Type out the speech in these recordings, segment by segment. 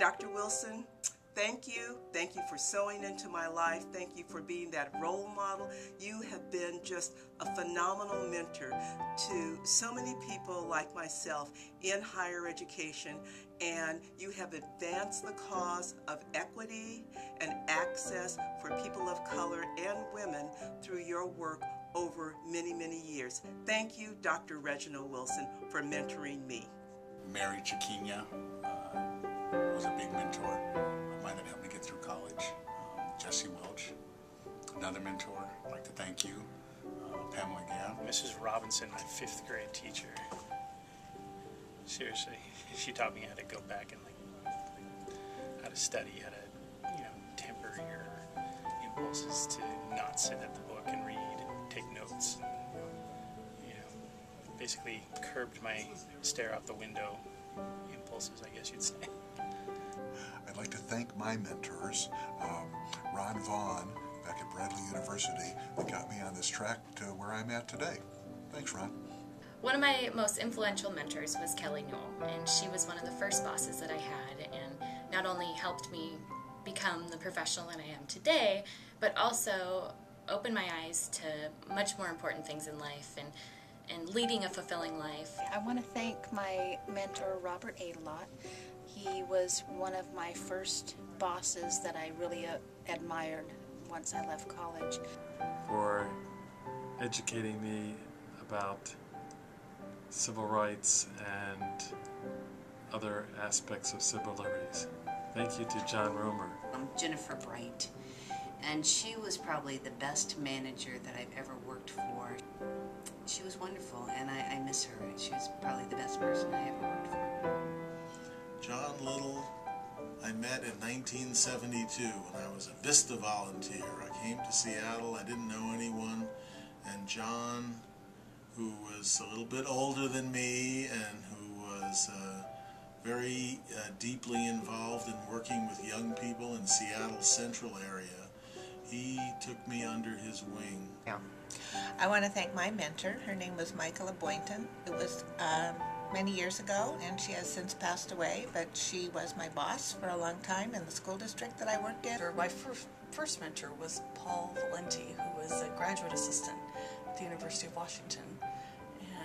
Dr. Wilson, thank you. Thank you for sowing into my life. Thank you for being that role model. You have been just a phenomenal mentor to so many people like myself in higher education, and you have advanced the cause of equity and access for people of color and women through your work over many, many years. Thank you, Dr. Reginald Wilson, for mentoring me. Mary Chiquinha was a big mentor of mine that helped me get through college. Jesse Welch, another mentor. I'd like to thank you. Pamela Gabb. Mrs. Robinson, my 5th grade teacher. Seriously, she taught me how to go back and how to study, how to, temper your impulses to not sit at the book and read, take notes, and, basically curbed my stare out the window impulses, I guess you'd say. I'd like to thank my mentors, Ron Vaughn back at Bradley University, that got me on this track to where I'm at today. Thanks, Ron. One of my most influential mentors was Kelly Newell, and she was one of the first bosses that I had, and not only helped me become the professional that I am today, but also opened my eyes to much more important things in life and leading a fulfilling life. I want to thank my mentor, Robert Adelot. He was one of my first bosses that I really admired once I left college. For educating me about civil rights and other aspects of civil liberties. Thank you to John Romer. I'm Jennifer Bright, and she was probably the best manager that I've ever worked for. She was wonderful, and I miss her. She was probably the best person I ever worked for. John Little, I met in 1972 when I was a Vista volunteer. I came to Seattle, I didn't know anyone, and John, who was a little bit older than me and who was very deeply involved in working with young people in Seattle Central area, he took me under his wing. Yeah. I want to thank my mentor. Her name was Michaela Boynton. It was many years ago, and she has since passed away, but she was my boss for a long time in the school district that I worked in. My first mentor was Paul Valenti, who was a graduate assistant at the University of Washington,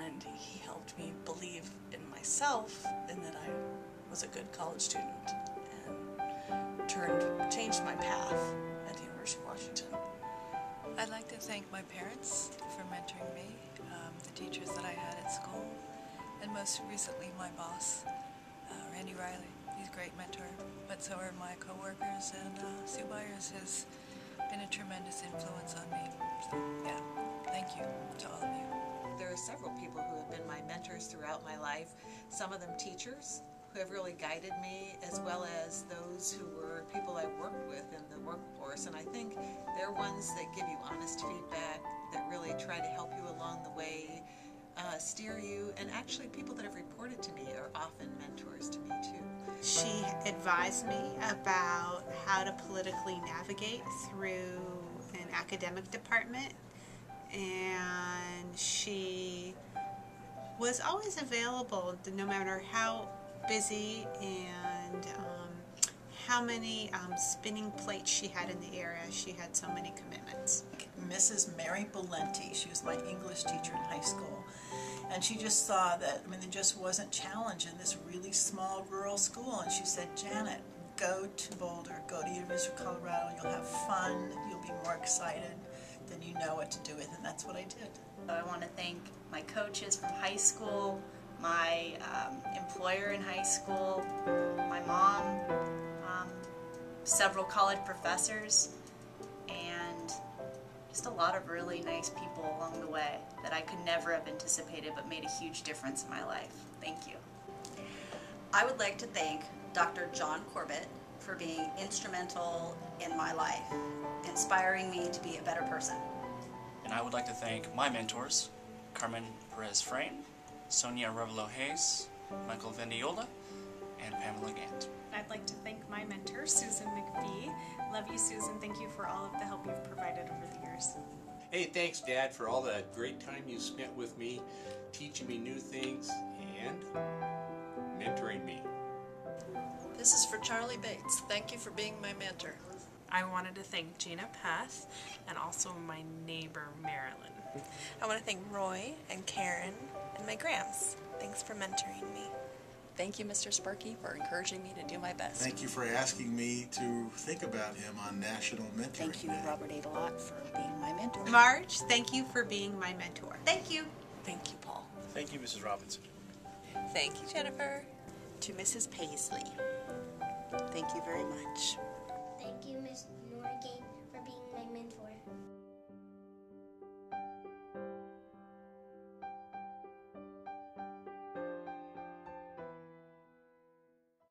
and he helped me believe in myself and that I was a good college student, and changed my path at the University of Washington. I'd like to thank my parents for mentoring me, the teachers that I had at school, and most recently my boss, Randy Riley. He's a great mentor, but so are my co-workers, and Sue Byers has been a tremendous influence on me. So yeah, thank you to all of you. There are several people who have been my mentors throughout my life, some of them teachers who have really guided me, as well as those who were people I worked with in the workforce, and I think they're ones that give you honest feedback, that really try to help you along the way, steer you, and actually people that have reported to me are often mentors to me too. She advised me about how to politically navigate through an academic department, and she was always available no matter how busy and how many spinning plates she had in the area. She had so many commitments. Mrs. Mary Valenti, she was my English teacher in high school, and she just saw that, there just wasn't challenge in this really small rural school, and she said, Janet, go to Boulder, go to University of Colorado, you'll have fun, you'll be more excited, then you know what to do with, and that's what I did. I want to thank my coaches from high school, my employer in high school, my mom, several college professors, and just a lot of really nice people along the way that I could never have anticipated but made a huge difference in my life. Thank you. I would like to thank Dr. John Corbett for being instrumental in my life, inspiring me to be a better person. And I would like to thank my mentors, Carmen Perez-Frame, Sonia Revelo-Hayes, Michael Vendiola, and Pamela Gant. I'd like to thank my mentor, Susan McPhee. Love you, Susan. Thank you for all of the help you've provided over the years. Hey, thanks, Dad, for all that great time you spent with me, teaching me new things and mentoring me. This is for Charlie Bates. Thank you for being my mentor. I wanted to thank Gina Peth and also my neighbor Marilyn. I want to thank Roy and Karen and my Grams. Thanks for mentoring me. Thank you, Mr. Sparky, for encouraging me to do my best. Thank you for asking me to think about him on National Mentoring Thank you, Day. Robert A. Lott, for being my mentor. Marge, thank you for being my mentor. Thank you. Thank you, Paul. Thank you, Mrs. Robinson. Thank you, Jennifer. To Mrs. Paisley, thank you very much. Thank you, Miss